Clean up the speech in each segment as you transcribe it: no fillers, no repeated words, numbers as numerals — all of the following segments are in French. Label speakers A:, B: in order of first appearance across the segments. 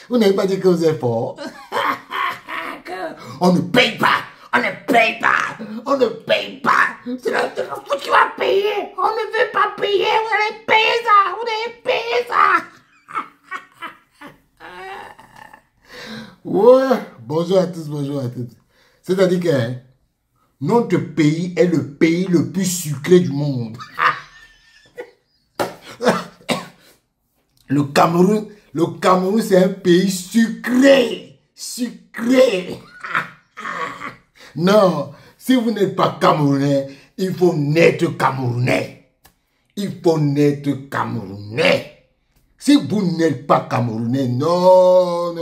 A: Vous n'avez pas dit que vous êtes fort. On ne paye pas. On ne paye pas. On ne paye pas. C'est la faute qui va payer. On ne veut pas payer. Vous allez payer ça. Vous allez payer ça. Ouais. Bonjour à tous, bonjour à toutes. C'est-à-dire que notre pays est le pays le plus sucré du monde. Le Cameroun, c'est un pays sucré. Sucré. Non, si vous n'êtes pas Camerounais, il faut naître Camerounais. Il faut naître Camerounais. Si vous n'êtes pas Camerounais, non.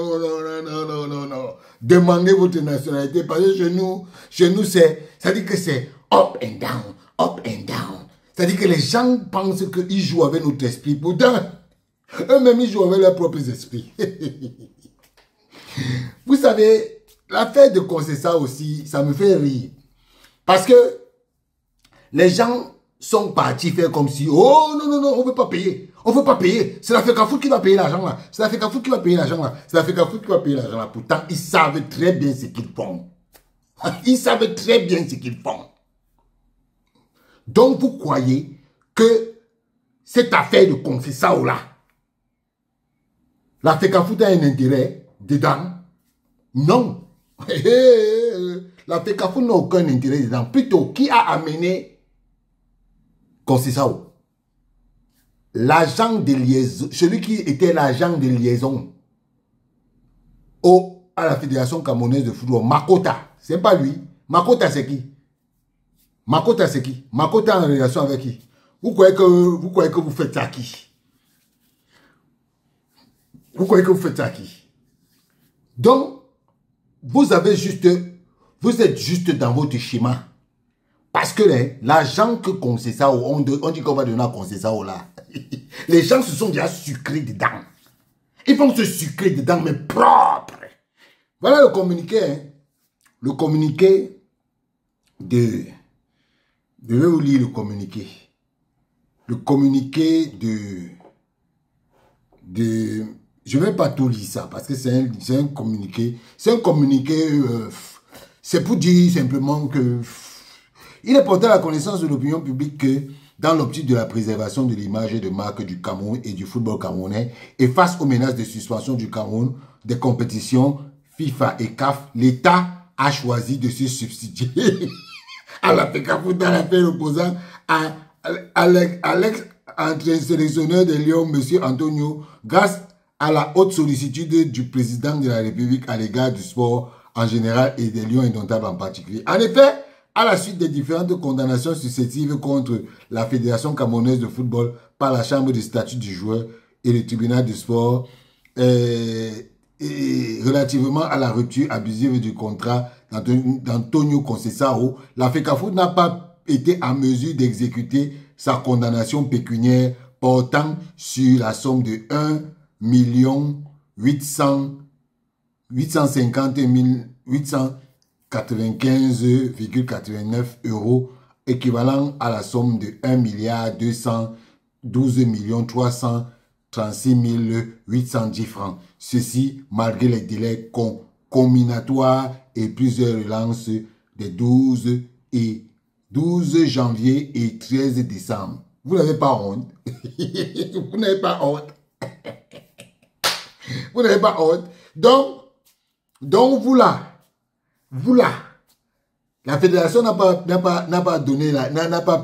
A: Demandez votre nationalité parce que chez nous, ça dit que c'est up and down, up and down. Ça dit que les gens pensent qu'ils jouent avec notre esprit. Pourtant, eux-mêmes, ils jouent avec leurs propres esprits. Vous savez, l'affaire de Concessa aussi, ça me fait rire. Parce que les gens sont partis faire comme si, oh non, on ne veut pas payer. On ne veut pas payer. C'est la FECAFOOT qui va payer l'argent là. C'est la FECAFOOT qui va payer l'argent là. C'est la FECAFOOT qui va payer l'argent là. Pourtant, ils savent très bien ce qu'ils font. Ils savent très bien ce qu'ils font. Donc, vous croyez que cette affaire de Concessa là, la FECAFOOT a un intérêt dedans? Non. La FECAFOOT n'a aucun intérêt dedans. Plutôt, qui a amené Concessa? L'agent de liaison, celui qui était l'agent de liaison à la Fédération Camerounaise de football, Makota. C'est pas lui. Makota, c'est qui? Makota, c'est qui? Makota en relation avec qui? Vous croyez que vous faites ça à qui? Vous croyez que vous faites ça à qui? Donc, vous êtes juste dans votre schéma. Parce que l'argent que Concessa, on dit qu'on va donner à Concessa là, les gens se sont déjà sucrés dedans. Ils vont se sucrer dedans, mais propre. Voilà le communiqué. Le communiqué de... Je vais vous lire le communiqué. Le communiqué de... Je ne vais pas tout lire ça, parce que c'est un communiqué. C'est un communiqué... c'est pour dire simplement que... Il est porté à la connaissance de l'opinion publique que, dans l'optique de la préservation de l'image et de marque du Cameroun et du football camerounais, et face aux menaces de suspension du Cameroun des compétitions FIFA et CAF, l'État a choisi de se substituer à la FECAFOOT dans l'affaire opposant à l'ex-sélectionneur de Lyon, M. Antonio, grâce à la haute sollicitude du président de la République à l'égard du sport en général et des Lions indomptables en particulier. En effet, à la suite des différentes condamnations successives contre la Fédération Camerounaise de football par la Chambre de statut du joueur et le tribunal du sport, relativement à la rupture abusive du contrat d'Antonio Concessa, la FECAFOOT n'a pas été en mesure d'exécuter sa condamnation pécuniaire portant sur la somme de 1 850 895,89 €, équivalent à la somme de 1 212 336 810 francs. Ceci malgré les délais combinatoires et plusieurs relances des 12 janvier et 13 décembre. Vous n'avez pas honte? Vous n'avez pas honte? Vous n'avez pas honte? Donc vous là, la fédération n'a pas donné, n'a pas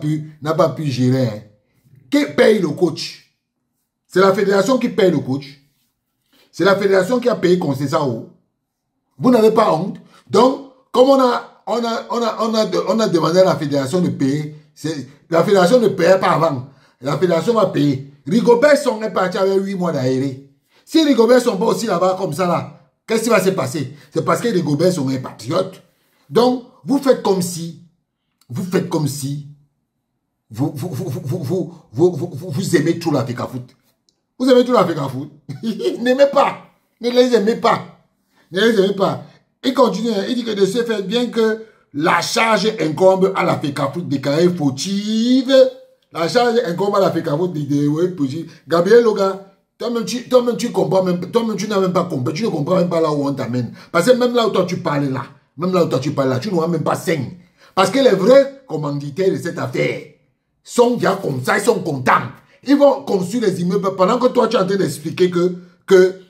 A: pu gérer. Qui paye le coach? C'est la fédération qui paye le coach. C'est la fédération qui a payé Concessa. Vous n'avez pas honte. Donc, comme on a demandé à la fédération de payer, la fédération ne payait pas avant. La fédération va payer. Rigobert Song est parti avec 8 mois d'aéré. Si Rigobert Song pas aussi là-bas comme ça là, qu'est-ce qui va se passer? C'est parce que Rigobert Song est patriote. Donc, vous faites comme si vous aimez tout la FECAFOOT. Vous aimez tout la FECAFOOT. N'aimez pas. Ne les aimez pas. Ne les aimez pas. Il continue, il dit que de ce fait, bien que la charge incombe à la FECAFOOT déclarée fautive, La charge incombe à la FECAFOOT de Gabriel Loga. Toi-même, tu comprends même, toi-même, tu n'as même pas compris. Tu ne comprends même pas là où on t'amène. Parce que même là où toi tu parles là, tu n'auras même pas 5. Parce que les vrais commanditaires de cette affaire sont déjà comme ça, ils sont contents. Ils vont construire les immeubles pendant que toi tu es en train d'expliquer que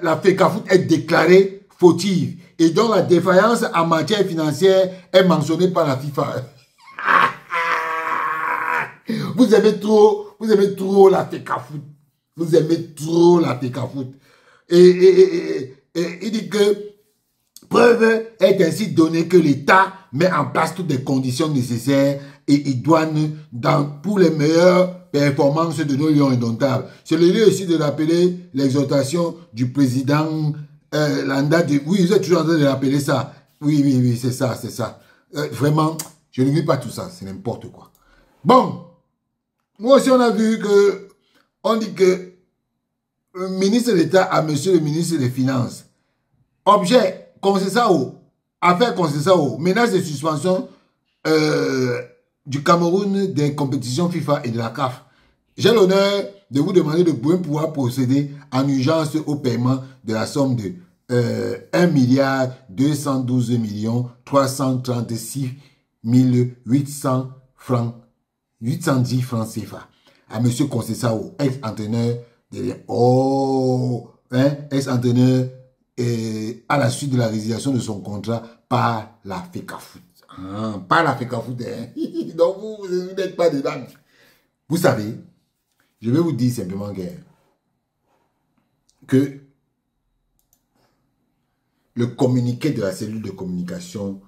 A: la FECAFOOT est déclarée fautive. Et donc la défaillance en matière financière est mentionnée par la FIFA. Vous aimez trop la FECAFOOT. Vous aimez trop la FECAFOOT. Et il dit que preuve est ainsi donnée que l'État met en place toutes les conditions nécessaires et idoines pour les meilleures performances de nos lions indomptables. C'est le lieu aussi de rappeler l'exhortation du président Landa. Oui, vous êtes toujours en train de rappeler ça. Oui, c'est ça, c'est ça. Vraiment, je ne vis pas tout ça, c'est n'importe quoi. Bon, moi aussi on a vu que, on dit que le ministre d'État à monsieur le ministre des Finances, objet, Concessao, affaire Concessao, menace de suspension du Cameroun des compétitions FIFA et de la CAF. J'ai l'honneur de vous demander de pouvoir procéder en urgence au paiement de la somme de 1 212 336 800 francs, 810 francs CFA à M. Concessao, ex-entraîneur ex-entraîneur à la suite de la résiliation de son contrat par la FECAFOOT. Par la FECAFOOT, donc vous n'êtes pas dedans. Vous savez, je vais vous dire simplement que le communiqué de la cellule de communication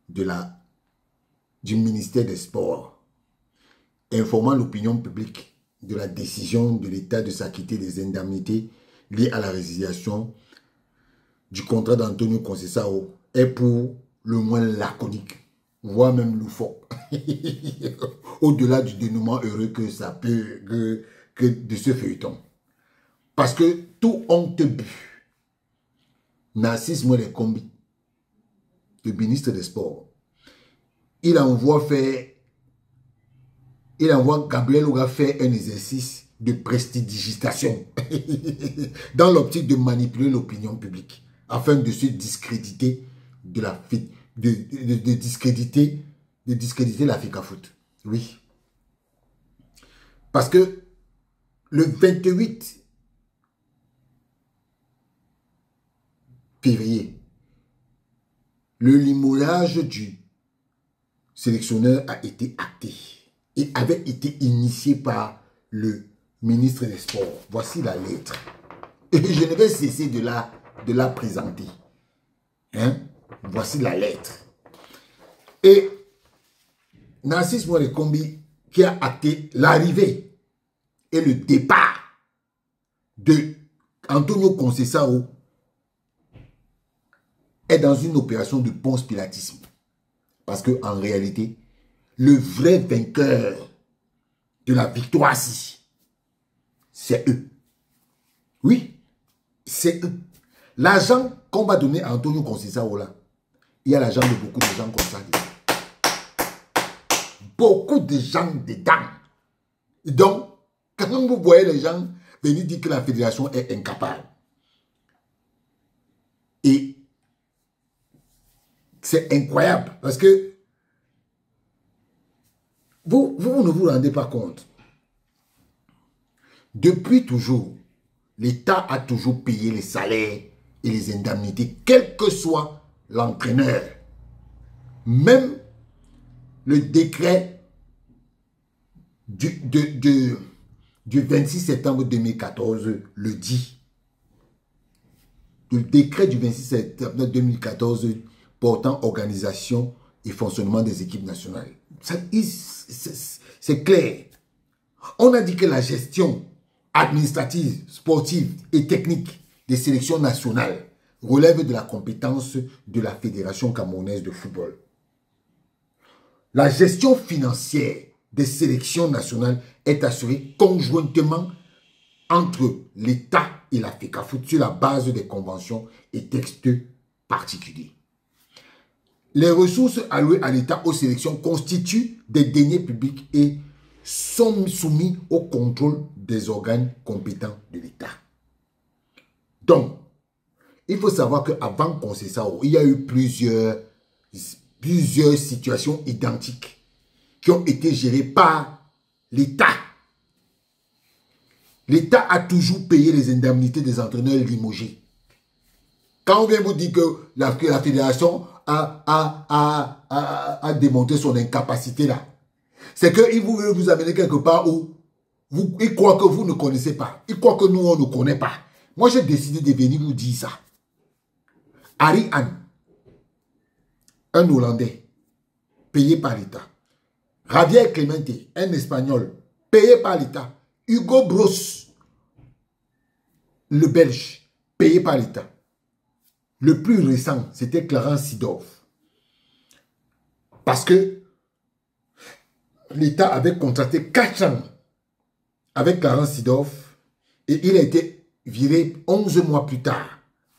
A: du ministère des Sports informant l'opinion publique de la décision de l'État de s'acquitter des indemnités liées à la résiliation du contrat d'Antonio Concessao est pour le moins laconique, voire même loufoque. Au-delà du dénouement heureux que ça peut, que de ce feuilleton. Parce que tout honte but, Narcisse Mwele-Kombi, le ministre des Sports, il envoie Gabriel Loga faire un exercice de prestidigitation dans l'optique de manipuler l'opinion publique afin de se discréditer de discréditer la FECAFOOT. Oui. Parce que le 28 février, le limogeage du sélectionneur a été acté et avait été initié par le ministre des Sports. Voici la lettre. Et je ne vais cesser de la présenter. Hein? Voici la lettre. Et Narcisse Mwele-Kombi qui a acté l'arrivée et le départ de Antonio Concessao est dans une opération de ponce pilatisme. Parce qu'en réalité, le vrai vainqueur de la victoire, c'est eux. Oui, c'est eux. L'argent qu'on va donner à Antonio Concessao là, il y a l'argent de beaucoup de gens comme ça. Beaucoup de gens dedans. Donc, quand vous voyez les gens venir dire que la fédération est incapable, et c'est incroyable parce que vous ne vous rendez pas compte. Depuis toujours, l'État a toujours payé les salaires et les indemnités, quel que soit l'entraîneur. Même le décret du 26 septembre 2014 le dit. Le décret du 26 septembre 2014 portant organisation et fonctionnement des équipes nationales. C'est clair. On a dit que la gestion administrative, sportive et technique des sélections nationales relève de la compétence de la Fédération camerounaise de football. La gestion financière des sélections nationales est assurée conjointement entre l'État et la FECAFOOT sur la base des conventions et textes particuliers. Les ressources allouées à l'État aux sélections constituent des deniers publics et sont soumis au contrôle des organes compétents de l'État. Donc, il faut savoir qu'avant Concessao, il y a eu plusieurs situations identiques qui ont été gérées par l'État. L'État a toujours payé les indemnités des entraîneurs limogés. Quand on vient vous dire que la fédération a démontré son incapacité là, c'est qu'il veut vous amener quelque part où il croit que vous ne connaissez pas. Il croit que nous, on ne connaît pas. Moi, j'ai décidé de venir vous dire ça. Harry Anne, un Hollandais, payé par l'État. Javier Clemente, un Espagnol, payé par l'État. Hugo Bros, le Belge, payé par l'État. Le plus récent, c'était Clarence Seedorf. Parce que l'État avait contracté 4 ans avec Clarence Seedorf et il a été viré 11 mois plus tard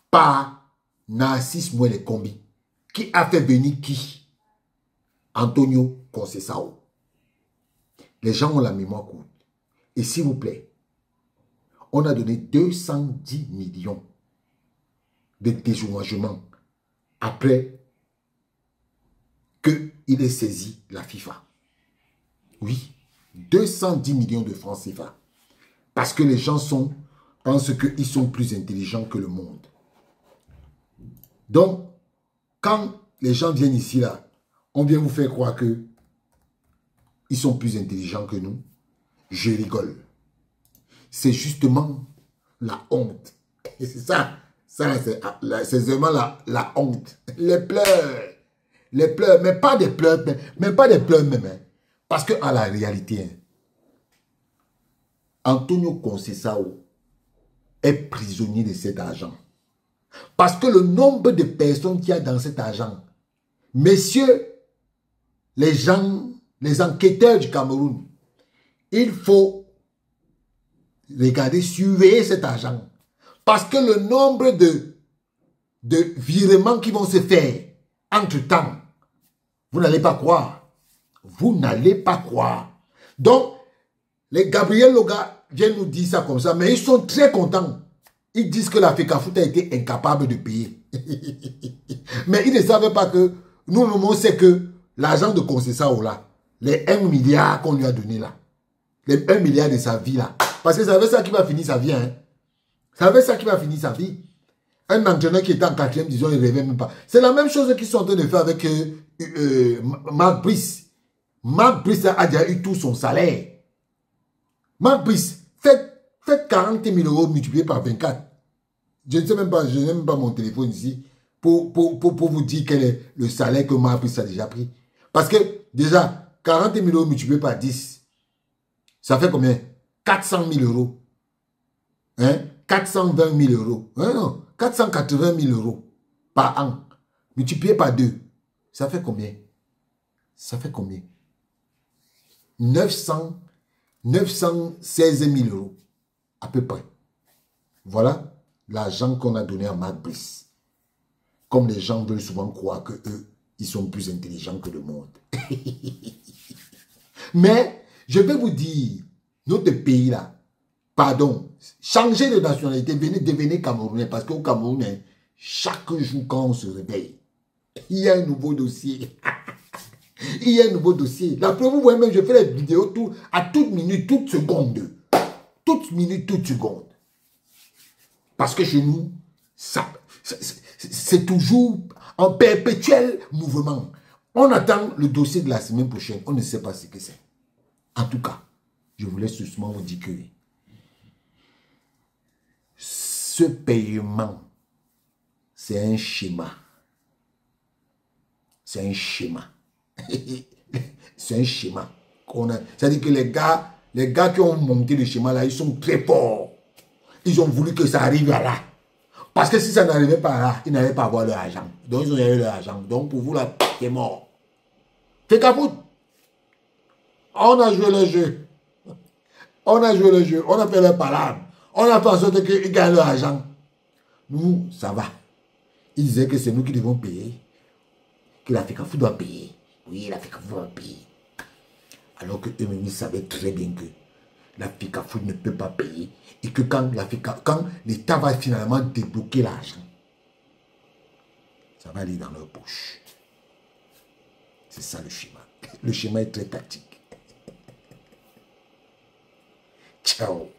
A: par Narcisse Mouele Combi, qui a fait venir qui? Antonio Concessao. Les gens ont la mémoire courte. Et s'il vous plaît, on a donné 210 millions de dédommagement après qu'il ait saisi la FIFA. Oui, 210 millions de francs CFA. Parce que les gens pensent qu'ils sont plus intelligents que le monde. Donc, quand les gens viennent ici, là, on vient vous faire croire qu'ils sont plus intelligents que nous. Je rigole. C'est justement la honte. Et c'est ça. C'est vraiment la honte. Les pleurs. Les pleurs. Mais pas des pleurs. Mais pas des pleurs même. Hein. Parce qu'à la réalité, hein, Antonio Concessao est prisonnier de cet argent. Parce que le nombre de personnes qu'il y a dans cet argent, messieurs, les gens, les enquêteurs du Cameroun, il faut regarder, surveiller cet argent. Parce que le nombre de virements qui vont se faire entre-temps, vous n'allez pas croire. Vous n'allez pas croire. Donc, les Gabriel Loga viennent nous dire ça comme ça, mais ils sont très contents. Ils disent que la FECAFOOT a été incapable de payer. Mais ils ne savaient pas que nous, on sait que l'argent de Concessao là, les 1 milliard qu'on lui a donné là, les 1 milliard de sa vie là, parce que c'est avec ça qui va finir sa vie. Hein. C'est avec ça qui va finir sa vie. Un entraîneur qui était en 4e division, il ne rêvait même pas. C'est la même chose qu'ils sont en train de faire avec Marc Brice. Marc Brice a déjà eu tout son salaire. Marc Brice, faites 40 000 euros multipliés par 24. Je ne sais même pas, je n'ai même pas mon téléphone ici pour vous dire quel est le salaire que Marc Brice a déjà pris. Parce que déjà, 40 000 euros multipliés par 10, ça fait combien? 400 000 euros. Hein? 420 000 euros. Hein, non, 480 000 euros par an. Multiplié par 2. Ça fait combien? Ça fait combien? 916 000 euros. À peu près. Voilà l'argent qu'on a donné à Marc Brice. Comme les gens veulent souvent croire que eux, ils sont plus intelligents que le monde. Mais, je vais vous dire, notre pays là, pardon, changez de nationalité, devenez Camerounais, parce qu'au Cameroun, chaque jour quand on se réveille, il y a un nouveau dossier. Il y a un nouveau dossier. La preuve, vous voyez même, je fais les vidéos à toute minute, toute seconde. Toute minute, toute seconde. Parce que chez nous, c'est toujours en perpétuel mouvement. On attend le dossier de la semaine prochaine. On ne sait pas ce que c'est. En tout cas, je voulais justement vous dire que ce paiement, c'est un schéma. C'est un schéma. C'est un schéma. C'est-à-dire que les gars qui ont monté le schéma là, ils sont très forts. Ils ont voulu que ça arrive là. Parce que si ça n'arrivait pas là, ils n'allaient pas avoir leur argent. Donc ils ont eu leur argent. Donc pour vous là, c'est mort. FECAFOOT. On a joué le jeu. On a joué le jeu. On a fait leur palabre. On a fait en sorte qu'ils gagnent leur argent. Nous, ça va. Ils disaient que c'est nous qui devons payer. Que la FECAFOOT doit payer. Oui, la FECAFOOT doit payer. Alors que eux-mêmes savaient très bien que la FICAFOOT ne peut pas payer et que quand l'État va finalement débloquer l'argent, ça va aller dans leur poche. C'est ça le schéma. Le schéma est très tactique. Ciao.